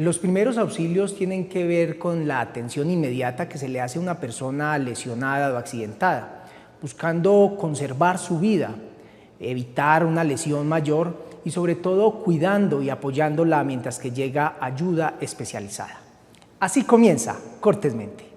Los primeros auxilios tienen que ver con la atención inmediata que se le hace a una persona lesionada o accidentada, buscando conservar su vida, evitar una lesión mayor y sobre todo cuidando y apoyándola mientras que llega ayuda especializada. Así comienza Cortésmente.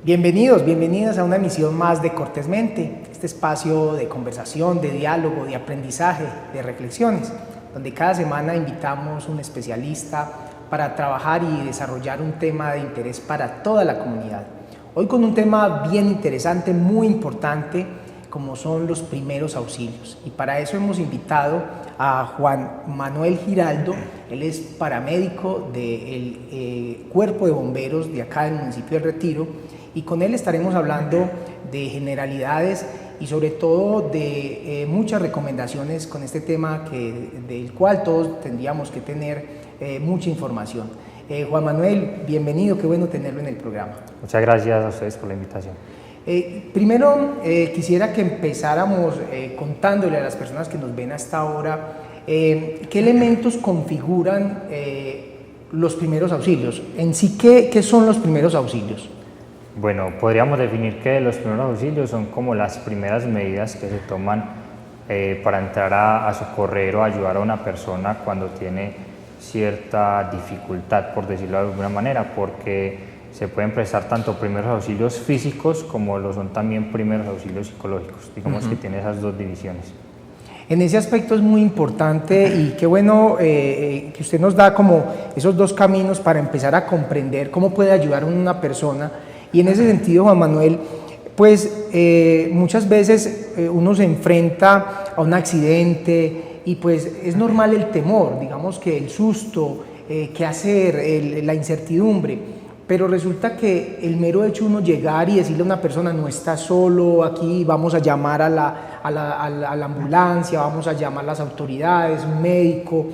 Bienvenidos, bienvenidas a una emisión más de Cortésmente, este espacio de conversación, de diálogo, de aprendizaje, de reflexiones, donde cada semana invitamos un especialista para trabajar y desarrollar un tema de interés para toda la comunidad. Hoy con un tema bien interesante, muy importante, como son los primeros auxilios. Y para eso hemos invitado a Juan Manuel Giraldo. Él es paramédico del Cuerpo de Bomberos de acá del municipio del Retiro, y con él estaremos hablando de generalidades y sobre todo de muchas recomendaciones con este tema del cual todos tendríamos que tener mucha información. Juan Manuel, bienvenido, qué bueno tenerlo en el programa. Muchas gracias a ustedes por la invitación. Primero quisiera que empezáramos contándole a las personas que nos ven hasta ahora qué elementos configuran los primeros auxilios. En sí, ¿qué son los primeros auxilios? Bueno, podríamos definir que los primeros auxilios son como las primeras medidas que se toman para entrar a socorrer o ayudar a una persona cuando tiene cierta dificultad, por decirlo de alguna manera, porque se pueden prestar tanto primeros auxilios físicos como lo son también primeros auxilios psicológicos. Digamos que tiene esas dos divisiones. En ese aspecto es muy importante y qué bueno que usted nos da como esos dos caminos para empezar a comprender cómo puede ayudar a una persona. Y en ese sentido, Juan Manuel, pues muchas veces uno se enfrenta a un accidente y pues es normal el temor, digamos que el susto, qué hacer, la incertidumbre, pero resulta que el mero hecho de uno llegar y decirle a una persona no está solo aquí, vamos a llamar a la ambulancia, vamos a llamar a las autoridades, un médico.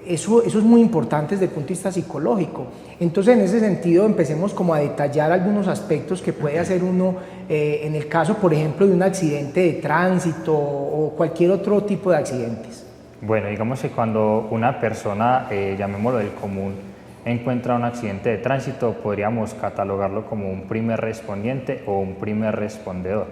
Eso es muy importante desde el punto de vista psicológico. Entonces, en ese sentido, empecemos como a detallar algunos aspectos que puede hacer uno en el caso, por ejemplo, de un accidente de tránsito o cualquier otro tipo de accidentes. Bueno, digamos que cuando una persona, llamémoslo del común, encuentra un accidente de tránsito, podríamos catalogarlo como un primer respondiente o un primer respondedor,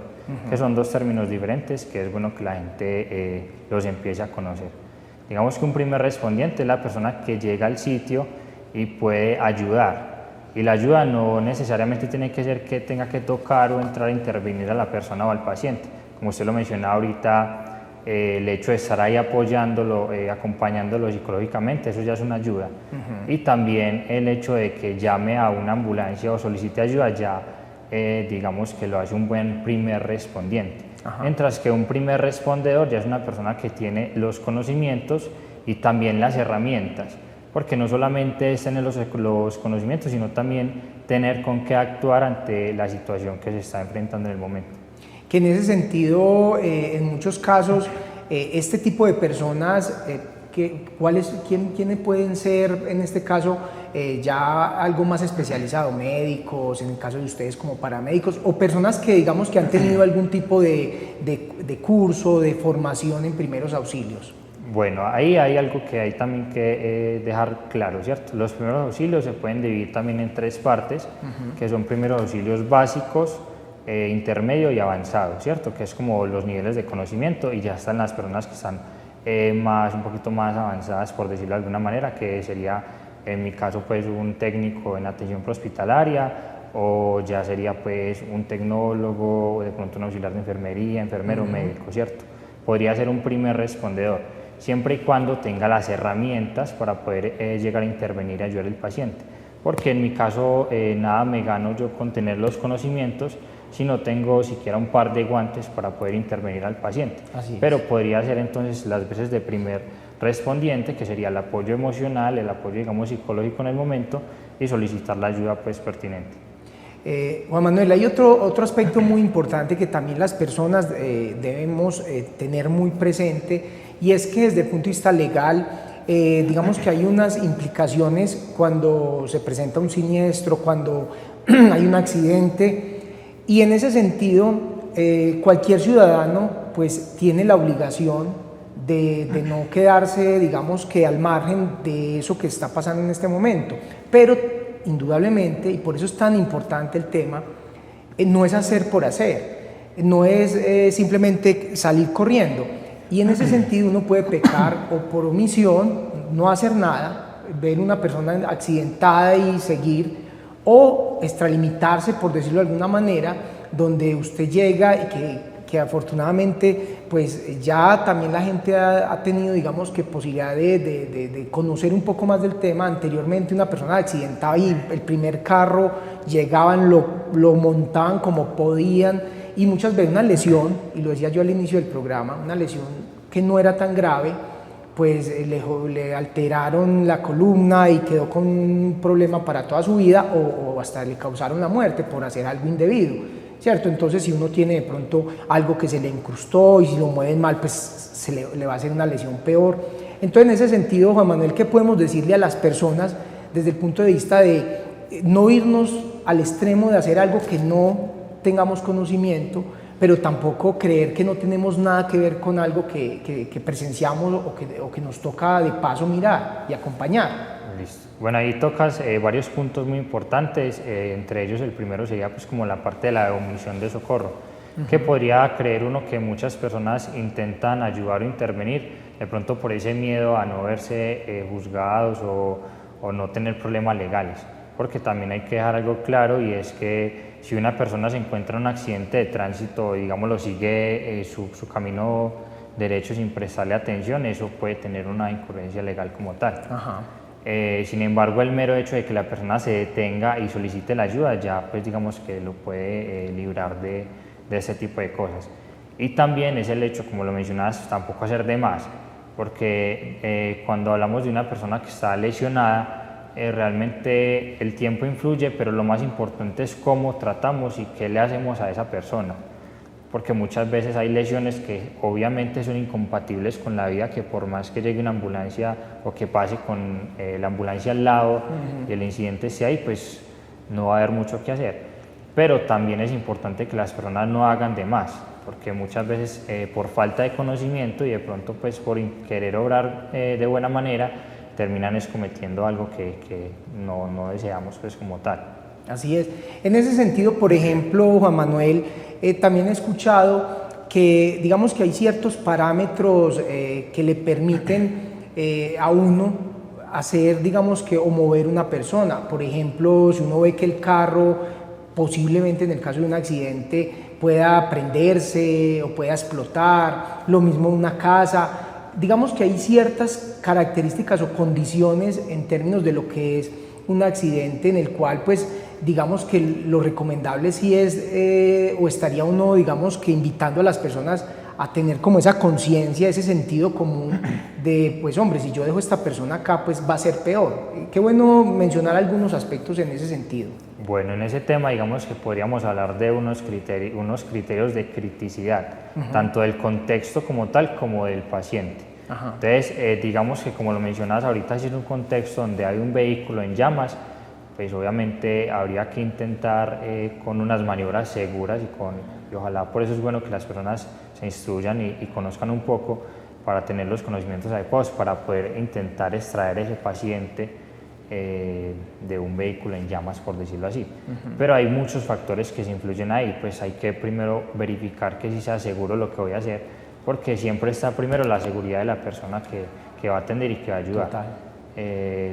que son dos términos diferentes que es bueno que la gente los empiece a conocer. Digamos que un primer respondiente es la persona que llega al sitio y puede ayudar. Y la ayuda no necesariamente tiene que ser que tenga que tocar o entrar a intervenir a la persona o al paciente. Como usted lo mencionaba ahorita, el hecho de estar ahí apoyándolo, acompañándolo psicológicamente, eso ya es una ayuda. Y también el hecho de que llame a una ambulancia o solicite ayuda, ya digamos que lo hace un buen primer respondiente. Mientras que un primer respondedor ya es una persona que tiene los conocimientos y también las herramientas, porque no solamente es tener los conocimientos, sino también tener con qué actuar ante la situación que se está enfrentando en el momento. Que en ese sentido, en muchos casos, este tipo de personas, ¿quiénes pueden ser en este caso ya algo más especializado? ¿Médicos, en el caso de ustedes como paramédicos, o personas que digamos que han tenido algún tipo de curso, de formación en primeros auxilios? Bueno, ahí hay algo que hay también que dejar claro, ¿cierto? Los primeros auxilios se pueden dividir también en tres partes, que son primeros auxilios básicos, intermedio y avanzado, ¿cierto? Que es como los niveles de conocimiento, y ya están las personas que están un poquito más avanzadas, por decirlo de alguna manera, que sería en mi caso pues un técnico en atención prehospitalaria, o ya sería pues un tecnólogo, de pronto un auxiliar de enfermería, enfermero, médico, ¿cierto? Podría ser un primer respondedor, siempre y cuando tenga las herramientas para poder llegar a intervenir y ayudar al paciente. Porque en mi caso nada me gano yo con tener los conocimientos si no tengo siquiera un par de guantes para poder intervenir al paciente. Pero podría ser entonces las veces de primer respondiente, que sería el apoyo emocional, el apoyo digamos psicológico en el momento, y solicitar la ayuda pues pertinente. Juan Manuel, hay otro aspecto muy importante que también las personas debemos tener muy presente, y es que desde el punto de vista legal, digamos que hay unas implicaciones cuando se presenta un siniestro, cuando hay un accidente, y en ese sentido cualquier ciudadano pues tiene la obligación de no quedarse, digamos que al margen de eso que está pasando en este momento, pero indudablemente, y por eso es tan importante el tema, no es hacer por hacer, no es simplemente salir corriendo, y en ese sentido uno puede pecar o por omisión, no hacer nada, ver una persona accidentada y seguir, o extralimitarse, por decirlo de alguna manera, donde usted llega y que afortunadamente pues ya también la gente ha tenido, digamos, que posibilidad de conocer un poco más del tema. Anteriormente una persona accidentada y el primer carro llegaban, lo montaban como podían, y muchas veces una lesión, y lo decía yo al inicio del programa, una lesión que no era tan grave, pues le alteraron la columna y quedó con un problema para toda su vida, o hasta le causaron la muerte por hacer algo indebido, ¿cierto? Entonces, si uno tiene de pronto algo que se le incrustó y si lo mueven mal, pues le va a hacer una lesión peor. Entonces, en ese sentido, Juan Manuel, ¿qué podemos decirle a las personas desde el punto de vista de no irnos al extremo de hacer algo que no tengamos conocimiento, pero tampoco creer que no tenemos nada que ver con algo que presenciamos o que nos toca de paso mirar y acompañar? Listo. Bueno, ahí tocas varios puntos muy importantes, entre ellos el primero sería pues como la parte de la omisión de socorro, que podría creer uno que muchas personas intentan ayudar o intervenir, de pronto por ese miedo a no verse juzgados o no tener problemas legales, porque también hay que dejar algo claro, y es que si una persona se encuentra en un accidente de tránsito, digámoslo, sigue su camino derecho sin prestarle atención, eso puede tener una incurrencia legal como tal. Ajá. Sin embargo, el mero hecho de que la persona se detenga y solicite la ayuda ya pues digamos que lo puede librar de ese tipo de cosas. Y también es el hecho, como lo mencionabas, tampoco hacer de más, porque cuando hablamos de una persona que está lesionada, realmente el tiempo influye, pero lo más importante es cómo tratamos y qué le hacemos a esa persona, porque muchas veces hay lesiones que obviamente son incompatibles con la vida, que por más que llegue una ambulancia o que pase con la ambulancia al lado y el incidente esté ahí, pues no va a haber mucho que hacer. Pero también es importante que las personas no hagan de más, porque muchas veces por falta de conocimiento y de pronto pues por querer obrar de buena manera, terminan cometiendo algo que no deseamos pues como tal. Así es. En ese sentido, por ejemplo, Juan Manuel, también he escuchado que, digamos que hay ciertos parámetros que le permiten a uno hacer, digamos que, o mover una persona. Por ejemplo, si uno ve que el carro, posiblemente en el caso de un accidente, pueda prenderse o pueda explotar, lo mismo una casa. Digamos que hay ciertas características o condiciones en términos de lo que es un accidente, en el cual pues digamos que lo recomendable sí es o estaría uno digamos que invitando a las personas a tener como esa conciencia, ese sentido común de pues hombre, si yo dejo a esta persona acá pues va a ser peor. Qué bueno mencionar algunos aspectos en ese sentido. Bueno, en ese tema digamos que podríamos hablar de unos criterios de criticidad, tanto del contexto como tal como del paciente. Ajá. Entonces, digamos que como lo mencionabas ahorita, si es un contexto donde hay un vehículo en llamas, pues obviamente habría que intentar con unas maniobras seguras y ojalá por eso es bueno que las personas se instruyan y conozcan un poco para tener los conocimientos adecuados para poder intentar extraer ese paciente de un vehículo en llamas, por decirlo así. Pero hay muchos factores que se influyen ahí, pues hay que primero verificar que sí sea seguro lo que voy a hacer, porque siempre está primero la seguridad de la persona que va a atender y que va a ayudar.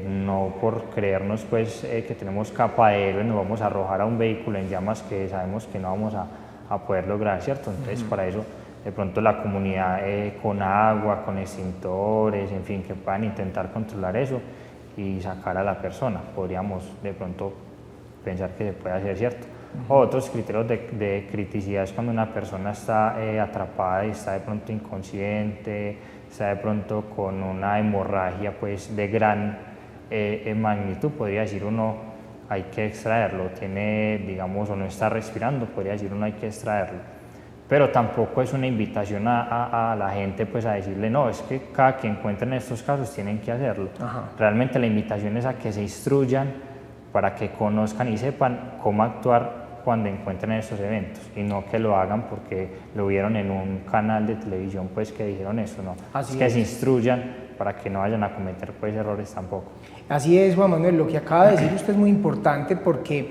No por creernos pues que tenemos capa de héroe nos vamos a arrojar a un vehículo en llamas que sabemos que no vamos a poder lograr, ¿cierto? Entonces para eso de pronto la comunidad con agua, con extintores, en fin, que puedan intentar controlar eso y sacar a la persona. Podríamos de pronto pensar que se puede hacer, ¿cierto? Otros criterios de criticidad es cuando una persona está atrapada y está de pronto inconsciente, está de pronto con una hemorragia pues de gran magnitud, podría decir uno, hay que extraerlo, tiene, digamos, o no está respirando, podría decir uno hay que extraerlo. Pero tampoco es una invitación a la gente pues a decirle no, es que cada que encuentren estos casos tienen que hacerlo. Ajá. Realmente la invitación es a que se instruyan para que conozcan y sepan cómo actuar cuando encuentren estos eventos y no que lo hagan porque lo vieron en un canal de televisión pues que dijeron eso, no. Así es que es. se instruyan para que no vayan a cometer pues errores tampoco. Así es, Juan Manuel, lo que acaba de decir usted es muy importante porque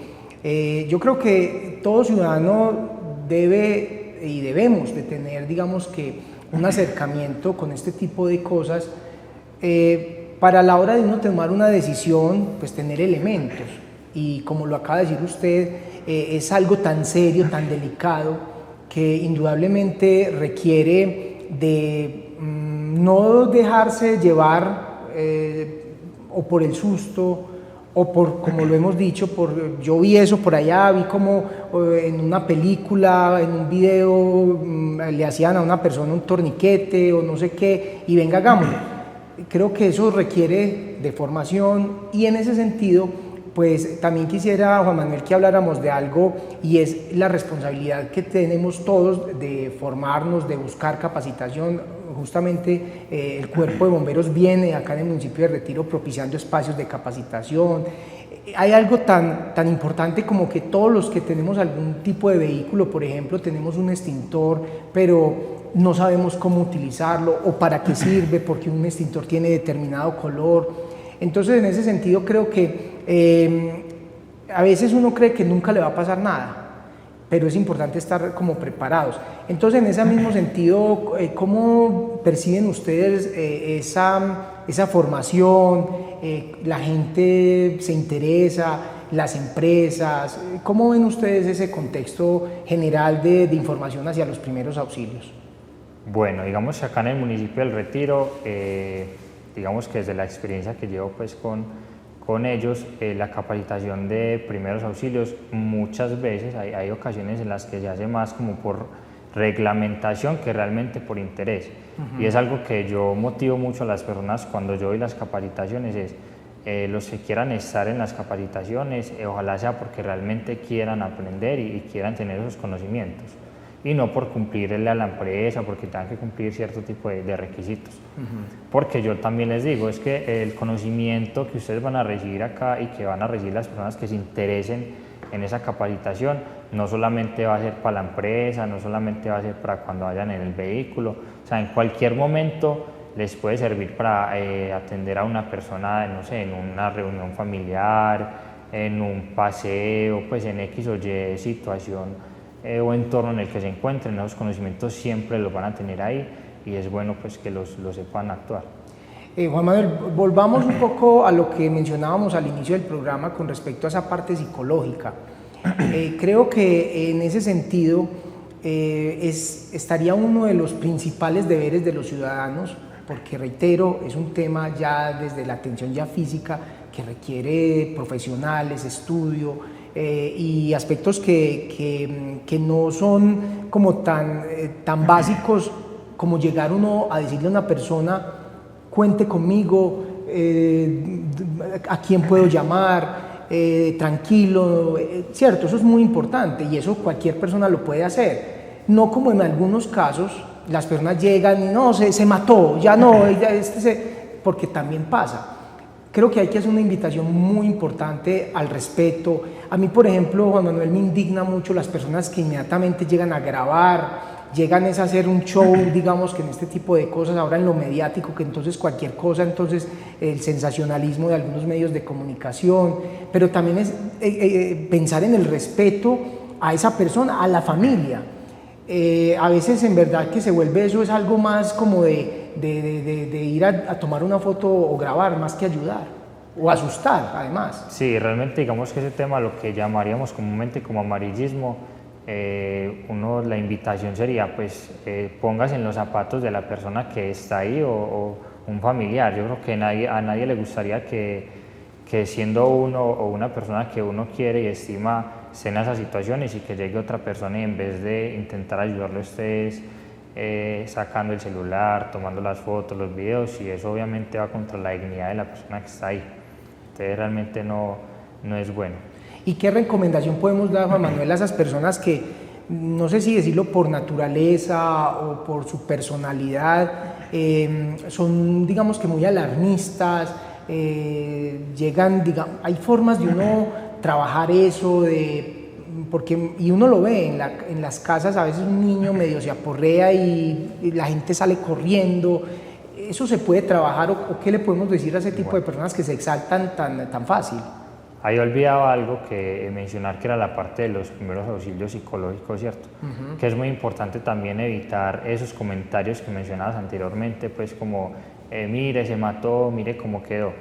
yo creo que todo ciudadano debe y debemos de tener, digamos que, un acercamiento con este tipo de cosas para la hora de uno tomar una decisión, pues tener elementos. Y como lo acaba de decir usted, es algo tan serio, tan delicado, que indudablemente requiere de no dejarse llevar o por el susto o por, como lo hemos dicho, yo vi eso por allá, vi como en una película, en un video, le hacían a una persona un torniquete o no sé qué, y venga, hagámoslo. Creo que eso requiere de formación y en ese sentido, pues también quisiera, Juan Manuel, que habláramos de algo y es la responsabilidad que tenemos todos de formarnos, de buscar capacitación. Justamente el Cuerpo de Bomberos viene acá en el municipio de Retiro propiciando espacios de capacitación. Hay algo tan importante como que todos los que tenemos algún tipo de vehículo, por ejemplo, tenemos un extintor, pero no sabemos cómo utilizarlo o para qué sirve, porque un extintor tiene determinado color. Entonces, en ese sentido, creo que a veces uno cree que nunca le va a pasar nada, pero es importante estar como preparados. Entonces, en ese mismo sentido, ¿cómo perciben ustedes esa formación? ¿La gente se interesa? ¿Las empresas? ¿Cómo ven ustedes ese contexto general de información hacia los primeros auxilios? Bueno, digamos que acá en el municipio del Retiro, digamos que desde la experiencia que llevo pues con ellos, la capacitación de primeros auxilios muchas veces hay ocasiones en las que se hace más como por reglamentación que realmente por interés. Y es algo que yo motivo mucho a las personas cuando yo doy las capacitaciones, es los que quieran estar en las capacitaciones, ojalá sea porque realmente quieran aprender y quieran tener esos conocimientos y no por cumplirle a la empresa, porque tengan que cumplir cierto tipo de requisitos. Porque yo también les digo, es que el conocimiento que ustedes van a recibir acá y que van a recibir las personas que se interesen en esa capacitación, no solamente va a ser para la empresa, no solamente va a ser para cuando vayan en el vehículo, o sea, en cualquier momento les puede servir para atender a una persona, no sé, en una reunión familiar, en un paseo, pues en X o Y situación o entorno en el que se encuentren. Esos conocimientos siempre los van a tener ahí y es bueno pues que los sepan actuar. Juan Manuel, volvamos un poco a lo que mencionábamos al inicio del programa con respecto a esa parte psicológica. Creo que en ese sentido estaría uno de los principales deberes de los ciudadanos, porque reitero, es un tema ya desde la atención ya física que requiere profesionales, estudio, y aspectos que no son como tan básicos como llegar uno a decirle a una persona, cuente conmigo, a quién puedo llamar, tranquilo, cierto, eso es muy importante y eso cualquier persona lo puede hacer, no como en algunos casos las personas llegan y no, se mató, ya no, porque también pasa. Creo que hay que hacer una invitación muy importante al respeto. A mí, por ejemplo, Juan Manuel, me indigna mucho las personas que inmediatamente llegan a grabar, llegan a hacer un show, digamos que en este tipo de cosas, ahora en lo mediático, que entonces cualquier cosa, entonces el sensacionalismo de algunos medios de comunicación, pero también es pensar en el respeto a esa persona, a la familia. A veces en verdad que se vuelve eso es algo más como de ir a tomar una foto o grabar más que ayudar o asustar además. Sí, realmente digamos que ese tema lo que llamaríamos comúnmente como amarillismo, la invitación sería pues póngase en los zapatos de la persona que está ahí o un familiar. Yo creo que a nadie le gustaría que siendo uno o una persona que uno quiere y estima esté en esas situaciones y que llegue otra persona y en vez de intentar ayudarlo estés sacando el celular, tomando las fotos, los videos, y eso obviamente va contra la dignidad de la persona que está ahí. Entonces realmente no no es bueno. ¿Y qué recomendación podemos dar, Juan Manuel, a esas personas que, no sé si decirlo por naturaleza o por su personalidad, son, digamos que muy alarmistas, llegan, hay formas de uno trabajar eso, y uno lo ve en las casas, a veces un niño medio se aporrea y la gente sale corriendo? ¿Eso se puede trabajar o qué le podemos decir a ese tipo de personas que se exaltan tan fácil? Ahí olvidaba algo que mencionar, que era la parte de los primeros auxilios psicológicos, ¿cierto? Que es muy importante también evitar esos comentarios que mencionabas anteriormente, pues como, mire, se mató, mire cómo quedó.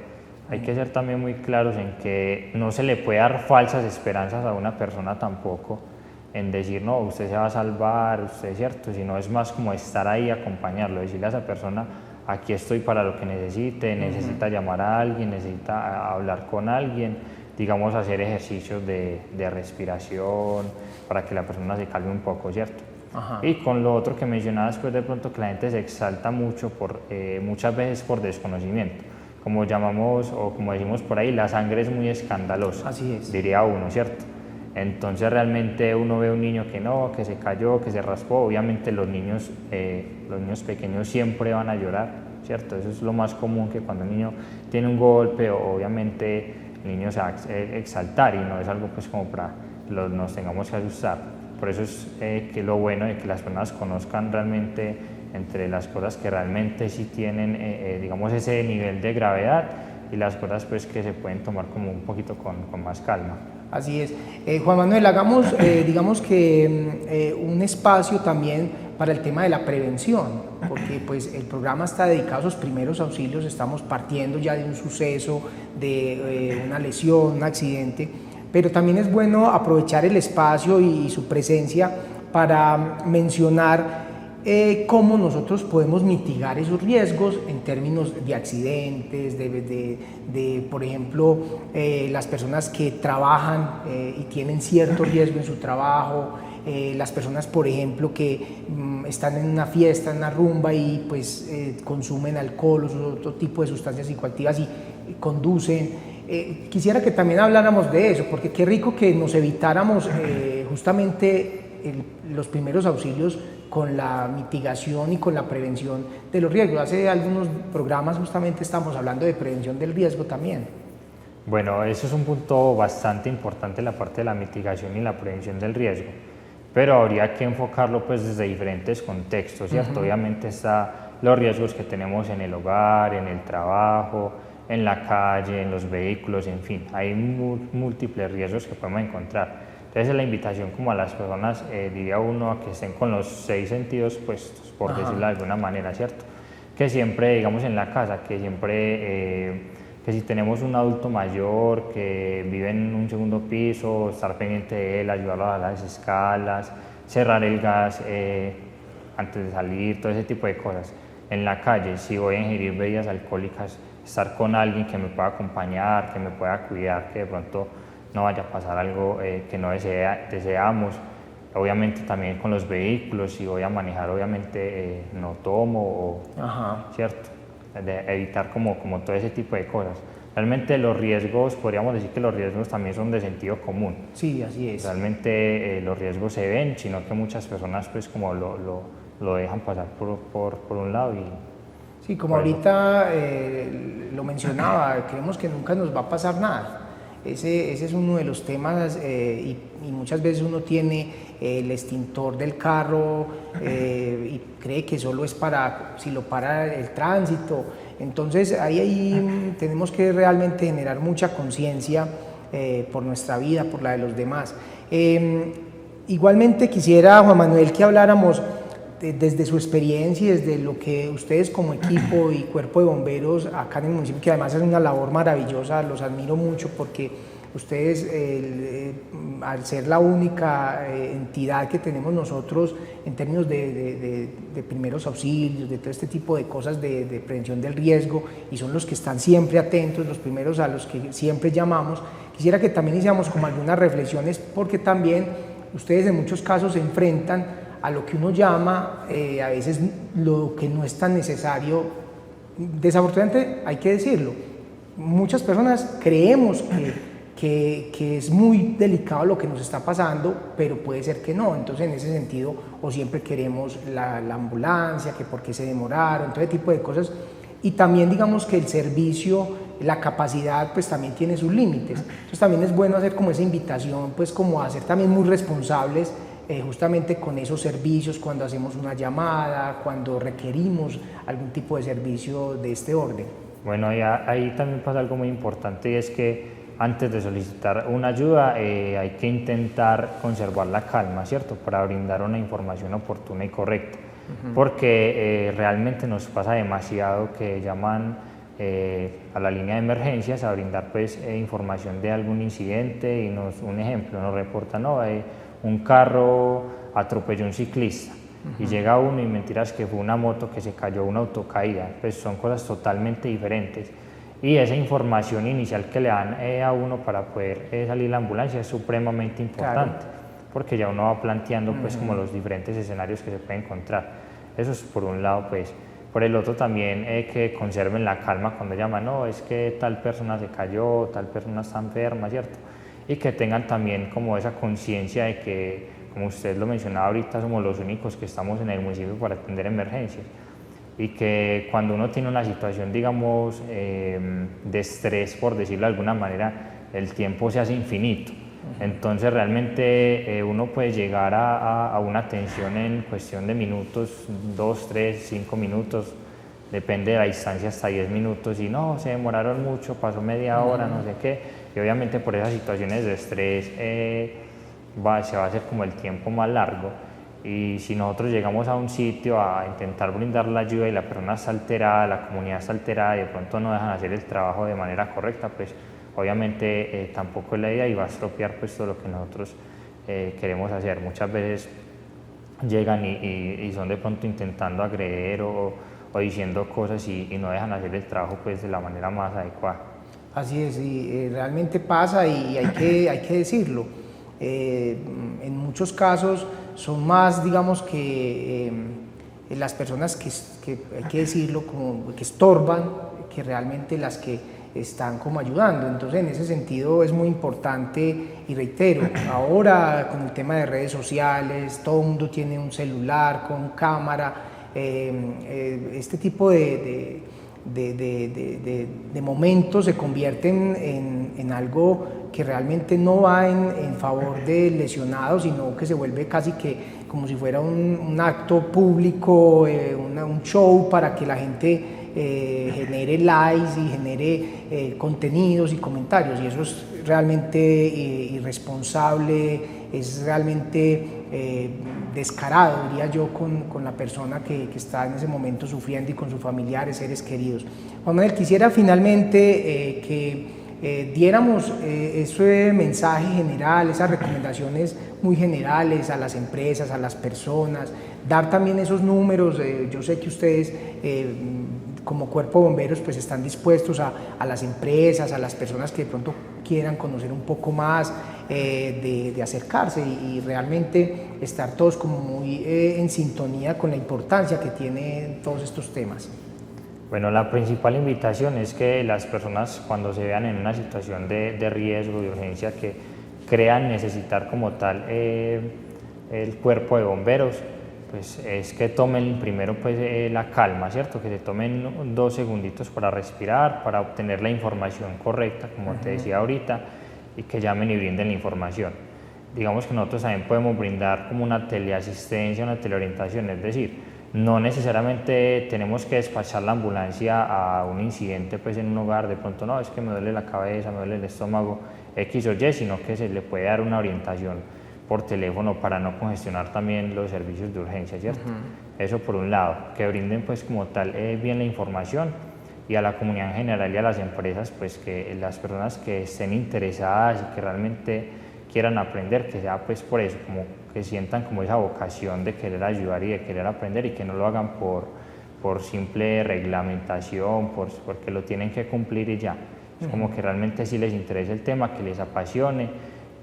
Hay que ser también muy claros en que no se le puede dar falsas esperanzas a una persona tampoco, en decir, no, usted se va a salvar, usted, ¿cierto? Sino es más como estar ahí, acompañarlo, decirle a esa persona, aquí estoy para lo que necesite, necesita llamar a alguien, necesita hablar con alguien, digamos, hacer ejercicios de respiración para que la persona se calme un poco, ¿cierto? Ajá. Y con lo otro que mencionabas, pues de pronto que la gente se exalta mucho, muchas veces por desconocimiento. Como llamamos o como decimos por ahí, la sangre es muy escandalosa, así es, diría uno, ¿cierto? Entonces realmente uno ve un niño que no, que se cayó, que se raspó, obviamente los niños pequeños siempre van a llorar, ¿cierto? Eso es lo más común, que cuando un niño tiene un golpe, obviamente el niño se va a exaltar y no es algo pues como para nos tengamos que asustar. Por eso es que lo bueno de que las personas conozcan realmente entre las cosas que realmente sí tienen, digamos, ese nivel de gravedad y las cosas pues que se pueden tomar como un poquito con más calma. Así es. Juan Manuel, hagamos, digamos que un espacio también para el tema de la prevención, porque pues el programa está dedicado a esos primeros auxilios, estamos partiendo ya de un suceso, de una lesión, un accidente, pero también es bueno aprovechar el espacio y su presencia para mencionar cómo nosotros podemos mitigar esos riesgos en términos de accidentes, por ejemplo, las personas que trabajan y tienen cierto riesgo en su trabajo, las personas, por ejemplo, que están en una fiesta, en una rumba y pues consumen alcohol o otro tipo de sustancias psicoactivas y conducen. Quisiera que también habláramos de eso, porque qué rico que nos evitáramos justamente los primeros auxilios con la mitigación y con la prevención de los riesgos. Hace algunos programas justamente estamos hablando de prevención del riesgo también. Bueno, eso es un punto bastante importante, la parte de la mitigación y la prevención del riesgo, pero habría que enfocarlo pues desde diferentes contextos, ¿cierto? Obviamente están los riesgos que tenemos en el hogar, en el trabajo, en la calle, en los vehículos, en fin, hay múltiples riesgos que podemos encontrar. Entonces la invitación como a las personas, diría uno, a que estén con los 6 sentidos puestos, por decirlo de alguna manera, ¿cierto? Que siempre, digamos, en la casa, que siempre, que si tenemos un adulto mayor que vive en un segundo piso, estar pendiente de él, ayudarlo a bajar las escalas, cerrar el gas antes de salir, todo ese tipo de cosas. En la calle, si voy a ingerir bebidas alcohólicas, estar con alguien que me pueda acompañar, que me pueda cuidar, que de pronto no vaya a pasar algo que no deseamos. Obviamente también con los vehículos, si voy a manejar, obviamente no tomo, ¿cierto? Evitar como todo ese tipo de cosas. Realmente los riesgos, podríamos decir que los riesgos también son de sentido común. Sí, así es. Realmente los riesgos se ven, sino que muchas personas pues como lo dejan pasar por un lado y... Sí, como ahorita lo mencionaba, creemos que nunca nos va a pasar nada. Ese es uno de los temas y muchas veces uno tiene el extintor del carro y cree que solo es para si lo para el tránsito. Entonces ahí tenemos que realmente generar mucha conciencia por nuestra vida, por la de los demás. Igualmente quisiera, Juan Manuel, que habláramos desde su experiencia y desde lo que ustedes como equipo y cuerpo de bomberos acá en el municipio, que además es una labor maravillosa, los admiro mucho porque ustedes, al ser la única entidad que tenemos nosotros en términos de primeros auxilios, de todo este tipo de cosas de prevención del riesgo, y son los que están siempre atentos, los primeros a los que siempre llamamos, quisiera que también hiciéramos como algunas reflexiones, porque también ustedes en muchos casos se enfrentan a lo que uno llama a veces lo que no es tan necesario. Desafortunadamente hay que decirlo, muchas personas creemos que es muy delicado lo que nos está pasando, pero puede ser que no. Entonces, en ese sentido, o siempre queremos la ambulancia, que por qué se demoraron, todo ese tipo de cosas. Y también digamos que el servicio, la capacidad, pues también tiene sus límites. Entonces también es bueno hacer como esa invitación, pues como a ser también muy responsables justamente con esos servicios cuando hacemos una llamada, cuando requerimos algún tipo de servicio de este orden. Bueno, y ahí también pasa algo muy importante, y es que antes de solicitar una ayuda hay que intentar conservar la calma, ¿cierto? Para brindar una información oportuna y correcta. Porque realmente nos pasa demasiado que llaman a la línea de emergencias a brindar pues información de algún incidente y un ejemplo, nos reportan, no, un carro atropelló a un ciclista y llega uno y mentiras que fue una moto que se cayó, una autocaída, pues son cosas totalmente diferentes. Y esa información inicial que le dan a uno para poder salir la ambulancia es supremamente importante. Claro. Porque ya uno va planteando pues como los diferentes escenarios que se puede encontrar. Eso es por un lado, pues. Por el otro también que conserven la calma cuando llaman, no, es que tal persona se cayó, tal persona está enferma, ¿cierto? Y que tengan también como esa conciencia de que, como usted lo mencionaba ahorita, somos los únicos que estamos en el municipio para atender emergencias. Y que cuando uno tiene una situación, digamos, de estrés, por decirlo de alguna manera, el tiempo se hace infinito. Entonces realmente uno puede llegar a una atención en cuestión de minutos, 2, 3, 5 minutos, depende de la distancia, hasta 10 minutos, y no, se demoraron mucho, pasó media hora, no sé qué, y obviamente por esas situaciones de estrés se va a hacer como el tiempo más largo. Y si nosotros llegamos a un sitio a intentar brindar la ayuda y la persona está alterada, la comunidad está alterada y de pronto no dejan hacer el trabajo de manera correcta, pues obviamente tampoco es la idea y va a estropear pues todo lo que nosotros queremos hacer. Muchas veces llegan y son de pronto intentando agredir o diciendo cosas y no dejan hacer el trabajo pues de la manera más adecuada. Así es, y realmente pasa y hay que decirlo. En muchos casos son más, digamos, que las personas que hay que decirlo, como que estorban, que realmente las que están como ayudando. Entonces, en ese sentido es muy importante, y reitero, ahora con el tema de redes sociales, todo el mundo tiene un celular con cámara, este tipo de momentos se convierten en algo que realmente no va en favor del lesionado, sino que se vuelve casi que como si fuera un acto público, un show para que la gente genere likes y genere contenidos y comentarios, y eso es realmente irresponsable, es realmente descarado, diría yo, con la persona que está en ese momento sufriendo y con sus familiares, seres queridos. Juan Manuel, quisiera finalmente que diéramos ese mensaje general, esas recomendaciones muy generales a las empresas, a las personas, dar también esos números. Yo sé que ustedes como cuerpo de bomberos pues están dispuestos a las empresas, a las personas que de pronto quieran conocer un poco más, de acercarse y realmente estar todos como muy en sintonía con la importancia que tienen todos estos temas. Bueno, la principal invitación es que las personas, cuando se vean en una situación de riesgo, de urgencia, que crean necesitar como tal el cuerpo de bomberos, pues es que tomen primero pues la calma, ¿cierto? Que se tomen 2 segunditos para respirar, para obtener la información correcta, como te decía ahorita, y que llamen y brinden la información. Digamos que nosotros también podemos brindar como una teleasistencia, una teleorientación, es decir, no necesariamente tenemos que despachar la ambulancia a un incidente pues en un hogar, de pronto no, es que me duele la cabeza, me duele el estómago, X o Y, sino que se le puede dar una orientación por teléfono para no congestionar también los servicios de urgencia, ¿cierto? Eso por un lado, que brinden pues como tal bien la información, y a la comunidad en general y a las empresas pues que las personas que estén interesadas y que realmente quieran aprender, que sea pues por eso, como que sientan como esa vocación de querer ayudar y de querer aprender, y que no lo hagan por simple reglamentación, porque lo tienen que cumplir y ya. Es como que realmente sí les interesa el tema, que les apasione,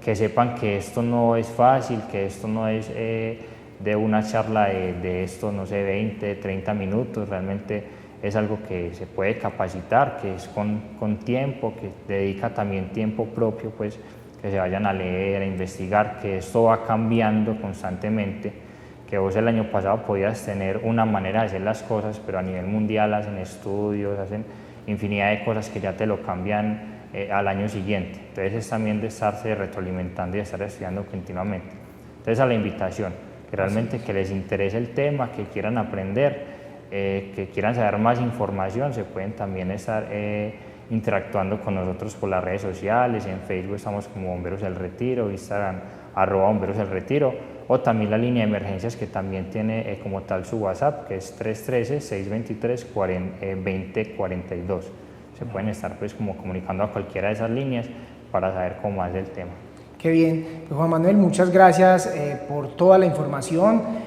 que sepan que esto no es fácil, que esto no es de una charla de esto, no sé, 20, 30 minutos, realmente es algo que se puede capacitar, que es con tiempo, que dedica también tiempo propio, pues que se vayan a leer, a investigar, que esto va cambiando constantemente, que vos el año pasado podías tener una manera de hacer las cosas, pero a nivel mundial hacen estudios, hacen infinidad de cosas que ya te lo cambian al año siguiente. Entonces es también de estarse retroalimentando y de estar estudiando continuamente. Entonces a la invitación, que realmente que les interese el tema, que quieran aprender, que quieran saber más información, se pueden también estar interactuando con nosotros por las redes sociales. En Facebook estamos como Bomberos del Retiro, Instagram @Bomberos del Retiro, o también la línea de emergencias que también tiene como tal su WhatsApp, que es 313-623-2042. Se pueden estar pues como comunicando a cualquiera de esas líneas para saber cómo más del tema. Qué bien, pues Juan Manuel, muchas gracias por toda la información.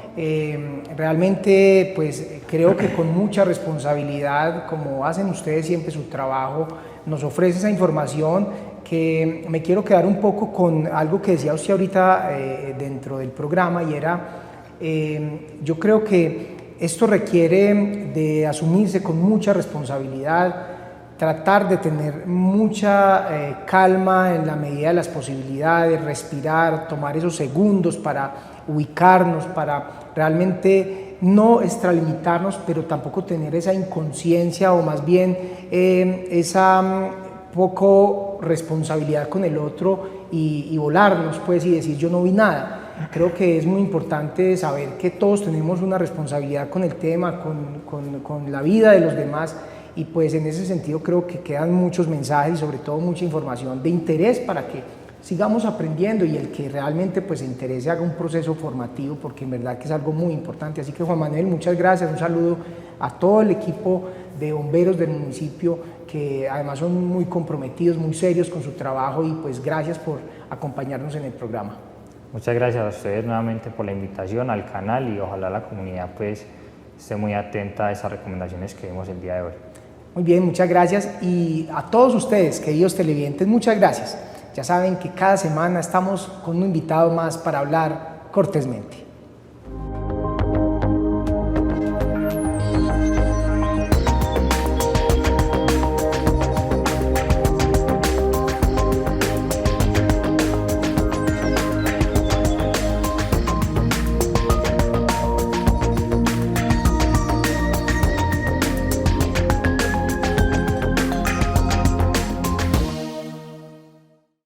Realmente pues creo que con mucha responsabilidad, como hacen ustedes siempre su trabajo, nos ofrece esa información, que me quiero quedar un poco con algo que decía usted ahorita dentro del programa, y era, yo creo que esto requiere de asumirse con mucha responsabilidad, tratar de tener mucha calma en la medida de las posibilidades, respirar, tomar esos segundos para ubicarnos, para realmente no extralimitarnos, pero tampoco tener esa inconsciencia o más bien esa poco responsabilidad con el otro y volarnos pues y decir yo no vi nada. Creo que es muy importante saber que todos tenemos una responsabilidad con el tema, con la vida de los demás, y pues en ese sentido creo que quedan muchos mensajes y sobre todo mucha información de interés para que sigamos aprendiendo, y el que realmente pues se interese haga un proceso formativo, porque en verdad que es algo muy importante. Así que Juan Manuel, muchas gracias, un saludo a todo el equipo de bomberos del municipio, que además son muy comprometidos, muy serios con su trabajo, y pues gracias por acompañarnos en el programa. Muchas gracias a ustedes nuevamente por la invitación al canal, y ojalá la comunidad pues esté muy atenta a esas recomendaciones que vimos el día de hoy. Muy bien, muchas gracias, y a todos ustedes, queridos televidentes, muchas gracias. Ya saben que cada semana estamos con un invitado más para hablar cortésmente.